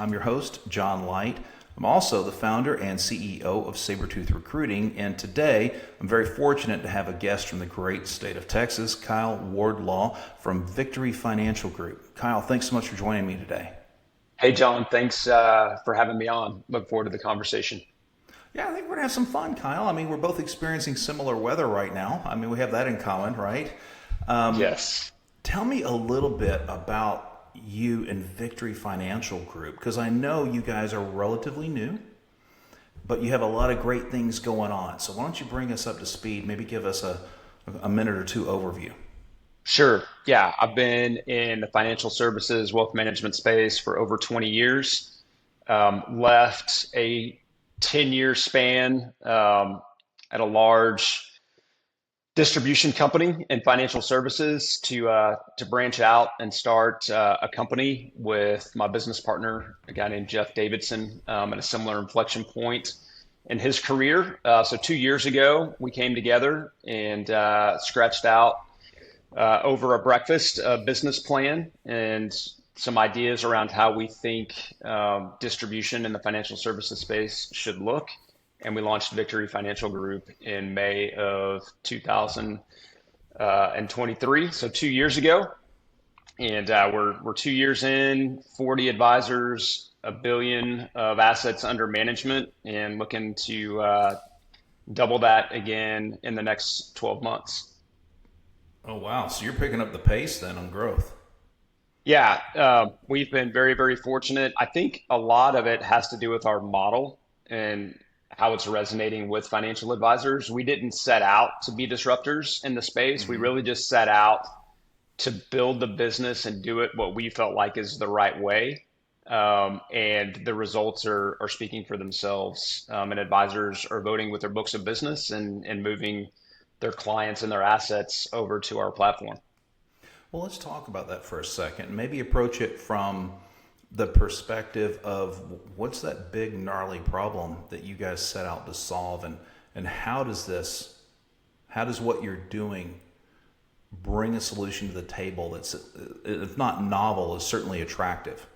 I'm your host, John Light. I'm also the founder and CEO of Sabretooth Recruiting, and today I'm very fortunate to have a guest from the great state of Texas, Kyle Wardlaw from Victory Financial Group. Kyle, thanks so much for joining me today. Hey, John, thanks for having me on. Look forward to the conversation. Yeah, I think we're going to have some fun, Kyle. I mean, we're both experiencing similar weather right now. I mean, we have that in common, right? Um, Yes. Tell me a little bit about you and Victory Financial Group, because I know you guys are relatively new, but you have a lot of great things going on. So why don't you bring us up to speed? Maybe give us a minute or two overview. Sure. Yeah, I've been in the financial services, wealth management space for over 20 years. Left a 10-year span at a large distribution company in financial services to branch out and start a company with my business partner, a guy named Jeff Davidson, at a similar inflection point in his career. So 2 years ago, we came together and scratched out over a breakfast a business plan and some ideas around how we think distribution in the financial services space should look. And we launched Victory Financial Group in May of 2023, so 2 years ago. And we're 2 years in, 40 advisors, $1 billion of assets under management, and looking to double that again in the next 12 months. Oh, wow. So you're picking up the pace then on growth. Yeah, we've been very, very fortunate. I think a lot of it has to do with our model and how it's resonating with financial advisors. We didn't set out to be disruptors in the space. We Mm-hmm. really just set out to build the business and do it what we felt like is the right way. And the results are speaking for themselves. And advisors are voting with their books of business and moving their clients and their assets over to our platform. Well, let's talk about that for a second. Maybe approach it from the perspective of what's that big gnarly problem that you guys set out to solve, and how does what you're doing bring a solution to the table that's, if not novel, is certainly attractive.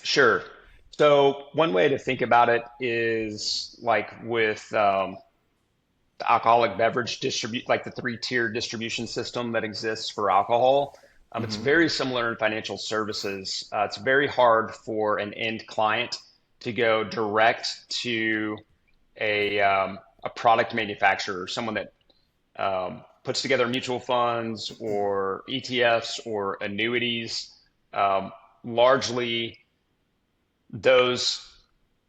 Sure. So one way to think about it is like with the alcoholic beverage distribute, like the three-tier distribution system that exists for alcohol. It's Mm-hmm. very similar in financial services. It's very hard for an end client to go direct to a product manufacturer, someone that puts together mutual funds or ETFs or annuities. Largely, those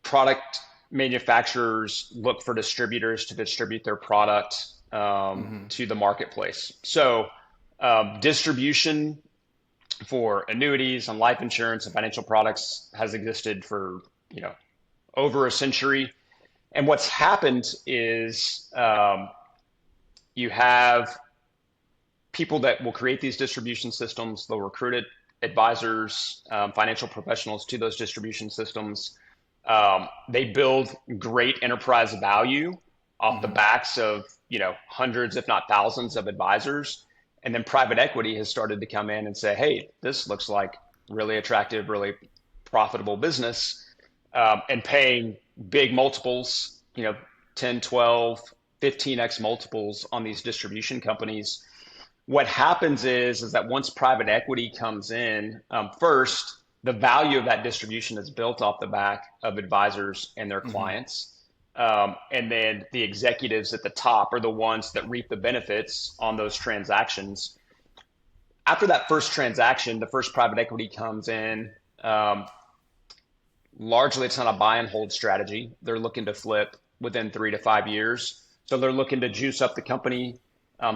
product manufacturers look for distributors to distribute their product Mm-hmm. to the marketplace. So distribution for annuities and life insurance and financial products has existed for over a century. And what's happened is you have people that will create these distribution systems. They'll recruit advisors, financial professionals to those distribution systems. They build great enterprise value off the Mm-hmm. backs of hundreds, if not thousands, of advisors. And then private equity has started to come in and say, "Hey, this looks like really attractive, really profitable business," and paying big multiples, 10, 12, 15x multiples on these distribution companies. What happens is that once private equity comes in, first, the value of that distribution is built off the back of advisors and their Mm-hmm. clients. And then the executives at the top are the ones that reap the benefits on those transactions. After that first transaction, the first private equity comes in. Um, Largely, it's not a buy and hold strategy. They're looking to flip within 3 to 5 years. So they're looking to juice up the company,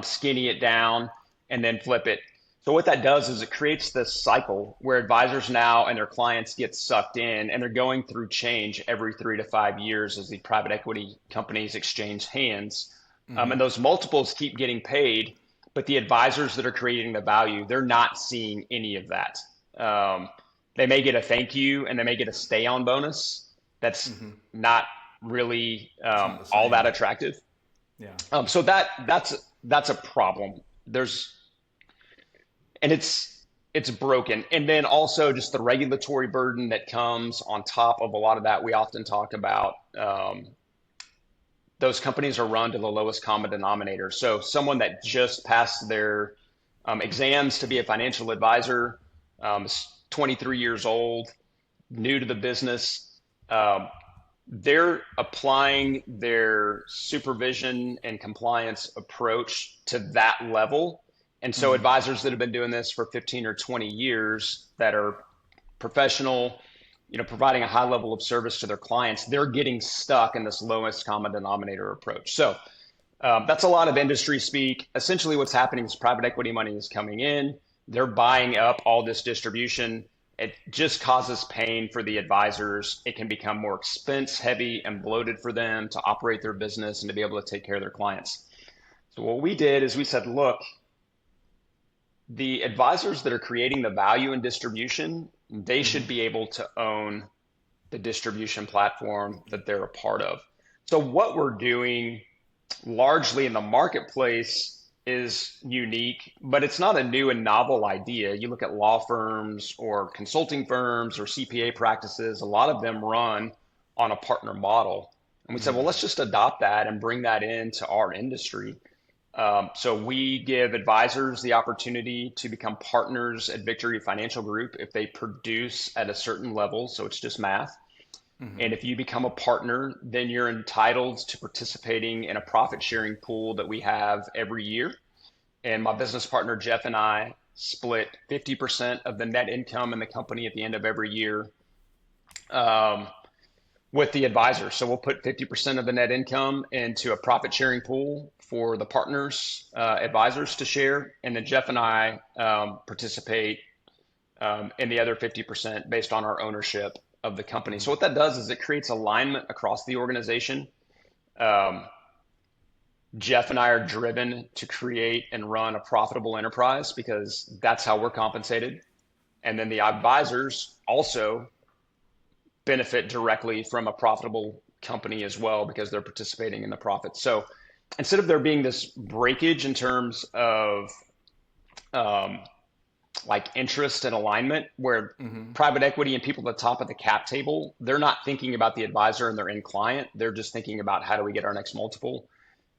skinny it down, and then flip it. So what that does is it creates this cycle where advisors now and their clients get sucked in, and they're going through change every 3 to 5 years as the private equity companies exchange hands. Mm-hmm. And those multiples keep getting paid, but the advisors that are creating the value, they're not seeing any of that. Um, they may get a thank you and they may get a stay on bonus. That's Mm-hmm. not really It's not the all that same. attractive. Yeah. So that's a problem. There's and it's it's broken. And then also just the regulatory burden that comes on top of a lot of that. We often talk about those companies are run to the lowest common denominator. So someone that just passed their exams to be a financial advisor, is 23 years old, new to the business, they're applying their supervision and compliance approach to that level. And so advisors that have been doing this for 15 or 20 years that are professional, providing a high level of service to their clients, they're getting stuck in this lowest common denominator approach. So that's a lot of industry speak. Essentially what's happening is private equity money is coming in. They're buying up all this distribution. It just causes pain for the advisors. It can become more expense heavy and bloated for them to operate their business and to be able to take care of their clients. So what we did is we said, look, the advisors that are creating the value in distribution, they should be able to own the distribution platform that they're a part of. So what we're doing largely in the marketplace is unique, but it's not a new and novel idea. You look at law firms or consulting firms or CPA practices, a lot of them run on a partner model. And we said, well, let's just adopt that and bring that into our industry. So we give advisors the opportunity to become partners at Victory Financial Group if they produce at a certain level. So it's just math. And if you become a partner, then you're entitled to participating in a profit sharing pool that we have every year. And my business partner, Jeff, and I split 50% of the net income in the company at the end of every year with the advisor. So we'll put 50% of the net income into a profit sharing pool for the partners, advisors to share. And then Jeff and I participate in the other 50% based on our ownership of the company. So what that does is it creates alignment across the organization. Jeff and I are driven to create and run a profitable enterprise because that's how we're compensated. And then the advisors also benefit directly from a profitable company as well because they're participating in the profits. So instead of there being this breakage in terms of like interest and alignment where private equity and people at the top of the cap table, they're not thinking about the advisor and their end client. They're just thinking about how do we get our next multiple.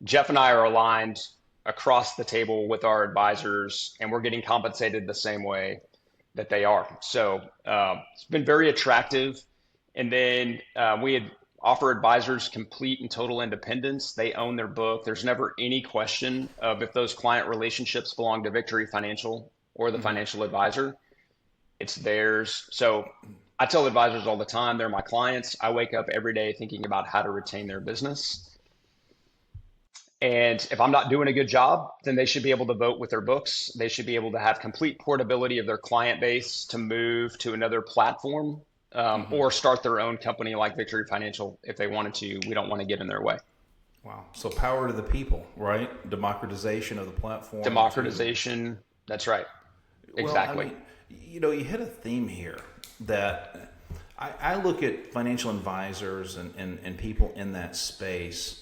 Jeff and I are aligned across the table with our advisors and we're getting compensated the same way that they are. So it's been very attractive. And then we had offer advisors complete and total independence. They own their book. There's never any question of if those client relationships belong to Victory Financial or the financial advisor, it's theirs. So I tell advisors all the time, they're my clients. I wake up every day thinking about how to retain their business. And if I'm not doing a good job, then they should be able to vote with their books. They should be able to have complete portability of their client base to move to another platform or start their own company like Victory Financial if they wanted to. We don't want to get in their way. Wow. So power to the people, right? Democratization of the platform. Democratization. That's right. Exactly. Well, I mean, you hit a theme here that I look at financial advisors and people in that space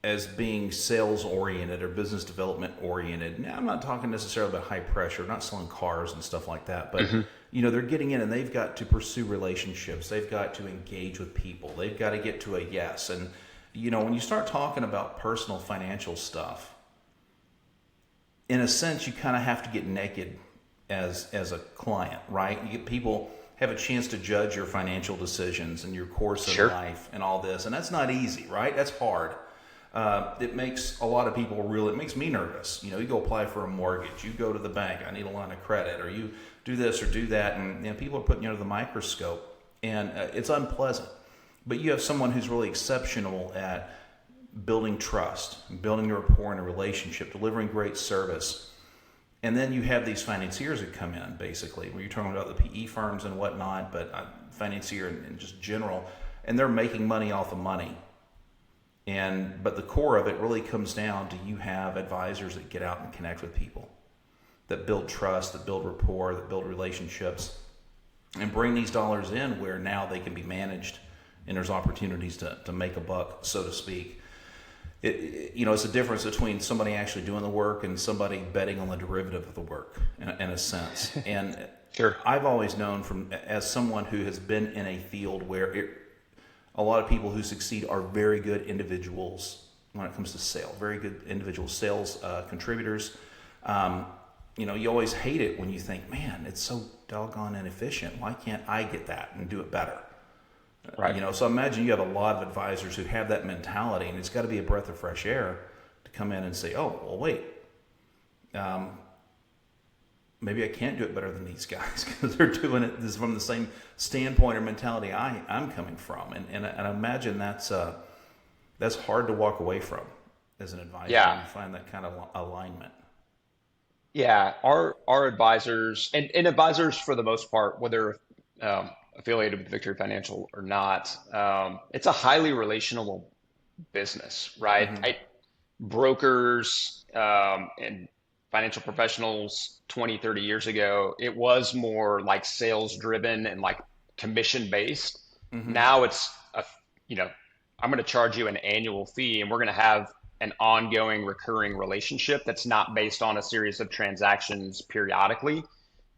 as being sales oriented or business development oriented. Now, I'm not talking necessarily about high pressure, not selling cars and stuff like that, but they're getting in and they've got to pursue relationships. They've got to engage with people. They've got to get to a yes. And, when you start talking about personal financial stuff, in a sense, you kind of have to get naked as a client, right? You get people have a chance to judge your financial decisions and your course of life and all this. And that's not easy, right? That's hard. It makes a lot of people it makes me nervous. You go apply for a mortgage, you go to the bank, I need a line of credit, or you do this or do that. And people are putting you under the microscope and it's unpleasant. But you have someone who's really exceptional at building trust, building a rapport and a relationship, delivering great service. And then you have these financiers that come in, basically, where you're talking about the PE firms and whatnot, but financier and just general, and they're making money off of money. But the core of it really comes down to you have advisors that get out and connect with people, that build trust, that build rapport, that build relationships, and bring these dollars in where now they can be managed and there's opportunities to make a buck, so to speak. it's a difference between somebody actually doing the work and somebody betting on the derivative of the work, in a sense. And Sure. I've always known as someone who has been in a field where a lot of people who succeed are very good individuals when it comes to sale, very good individual sales contributors. You always hate it when you think, man, it's so doggone inefficient. Why can't I get that and do it better? Right. So imagine you have a lot of advisors who have that mentality, and it's got to be a breath of fresh air to come in and say, oh, well, wait, maybe I can't do it better than these guys because they're doing it from the same standpoint or mentality I'm coming from. And I imagine that's hard to walk away from as an advisor when Yeah. you find that kind of alignment. Yeah. Our advisors and advisors for the most part, whether affiliated with Victory Financial or not, it's a highly relational business, right? Mm-hmm. Brokers and financial professionals 20, 30 years ago, it was more like sales driven and like commission based. Mm-hmm. Now you know, I'm going to charge you an annual fee and we're going to have an ongoing recurring relationship that's not based on a series of transactions periodically.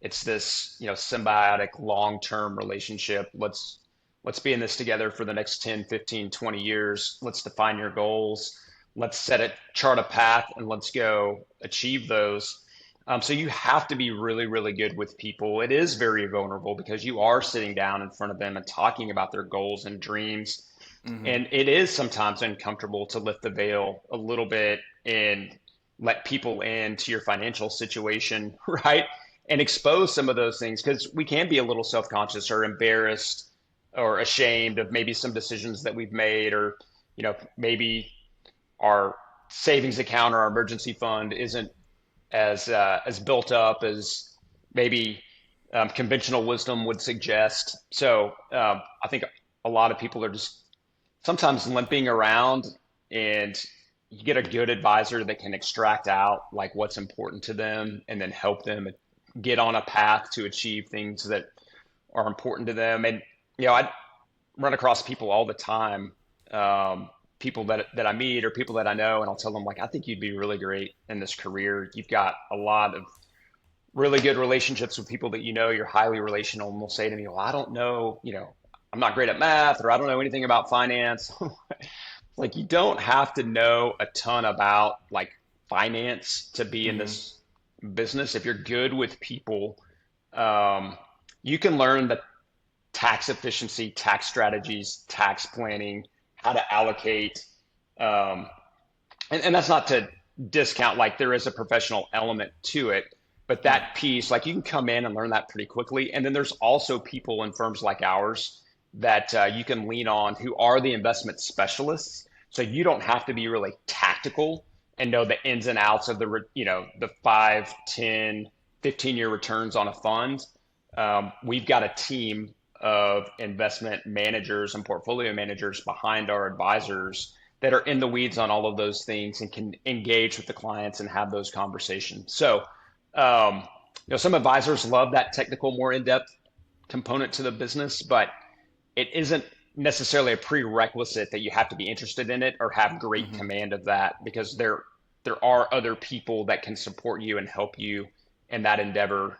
It's this, symbiotic long-term relationship. Let's be in this together for the next 10, 15, 20 years. Let's define your goals. Let's chart a path, and let's go achieve those. So you have to be really, really good with people. It is very vulnerable because you are sitting down in front of them and talking about their goals and dreams. Mm-hmm. And it is sometimes uncomfortable to lift the veil a little bit and let people into your financial situation, right? And expose some of those things because we can be a little self-conscious or embarrassed or ashamed of maybe some decisions that we've made, or maybe our savings account or our emergency fund isn't as built up as maybe conventional wisdom would suggest. So I think a lot of people are just sometimes limping around, and you get a good advisor that can extract out like what's important to them and then help them get on a path to achieve things that are important to them. And I run across people all the time, people that I meet or people that I know, and I'll tell them like, I think you'd be really great in this career. You've got a lot of really good relationships with people that you're highly relational, and they'll say to me, well, I don't know, I'm not great at math, or I don't know anything about finance. Like, you don't have to know a ton about like finance to be in Mm-hmm. this business. If you're good with people, you can learn the tax efficiency, tax strategies, tax planning, how to allocate. Um, and that's not to discount, like, there is a professional element to it, but Yeah. that piece, like, you can come in and learn that pretty quickly. And then there's also people in firms like ours that you can lean on who are the investment specialists. So you don't have to be really tactical and know the ins and outs of the 5, 10, 15-year returns on a fund. We've got a team of investment managers and portfolio managers behind our advisors that are in the weeds on all of those things and can engage with the clients and have those conversations. So, um, some advisors love that technical, more in-depth component to the business, but it isn't necessarily a prerequisite that you have to be interested in it or have great Mm-hmm. command of that, because there are other people that can support you and help you in that endeavor.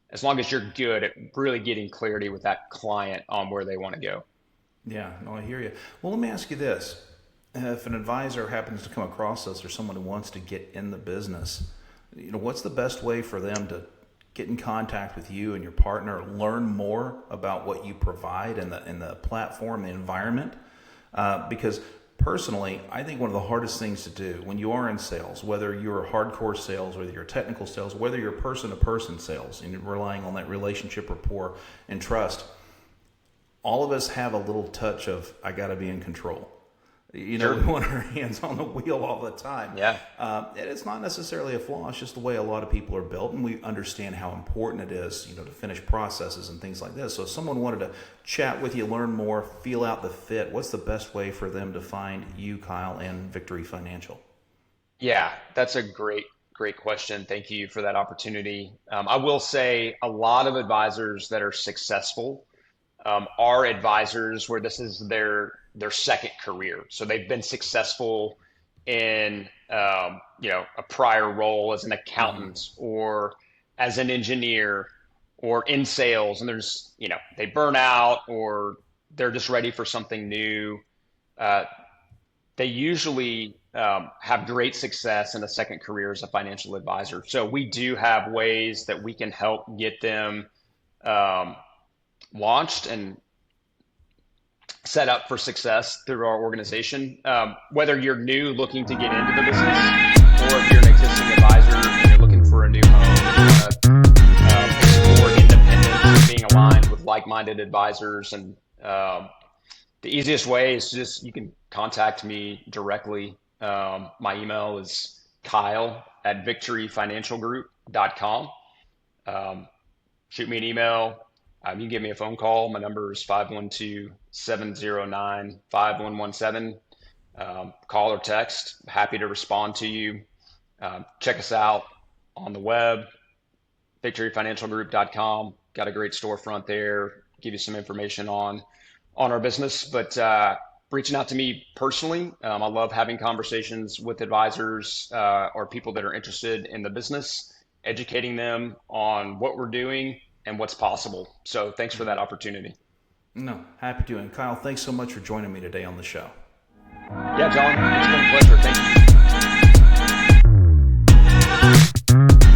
As long as you're good at really getting clarity with that client on where they want to go. Yeah, no, I hear you. Well, let me ask you this. If an advisor happens to come across us or someone who wants to get in the business, what's the best way for them to get in contact with you and your partner, learn more about what you provide in the platform, the environment? Because personally, I think one of the hardest things to do when you are in sales, whether you're hardcore sales, whether you're technical sales, whether you're person-to-person sales, and you're relying on that relationship rapport and trust, all of us have a little touch of I got to be in control. We Sure. want our hands on the wheel all the time. Yeah. And it's not necessarily a flaw. It's just the way a lot of people are built, and we understand how important it is, to finish processes and things like this. So if someone wanted to chat with you, learn more, feel out the fit, what's the best way for them to find you, Kyle, and Victory Financial? Yeah, that's a great question. Thank you for that opportunity. I will say a lot of advisors that are successful are advisors where this is their second career. So they've been successful in a prior role as an accountant or as an engineer or in sales, and they burn out or they're just ready for something new. They usually have great success in a second career as a financial advisor. So we do have ways that we can help get them launched and set up for success through our organization. Whether you're new looking to get into the business, or if you're an existing advisor and you're looking for a new home, explore independence, being aligned with like-minded advisors. And the easiest way is just, you can contact me directly. My email is kyle@victoryfinancialgroup.com. Shoot me an email. You can give me a phone call. My number is 512-709-5117. Call or text. Happy to respond to you. Check us out on the web, victoryfinancialgroup.com. Got a great storefront there. Give you some information on our business. But reaching out to me personally, I love having conversations with advisors or people that are interested in the business, educating them on what we're doing and what's possible. So thanks for that opportunity. No, happy to. And Kyle, thanks so much for joining me today on the show. Yeah, John, it's been a pleasure. Thank you.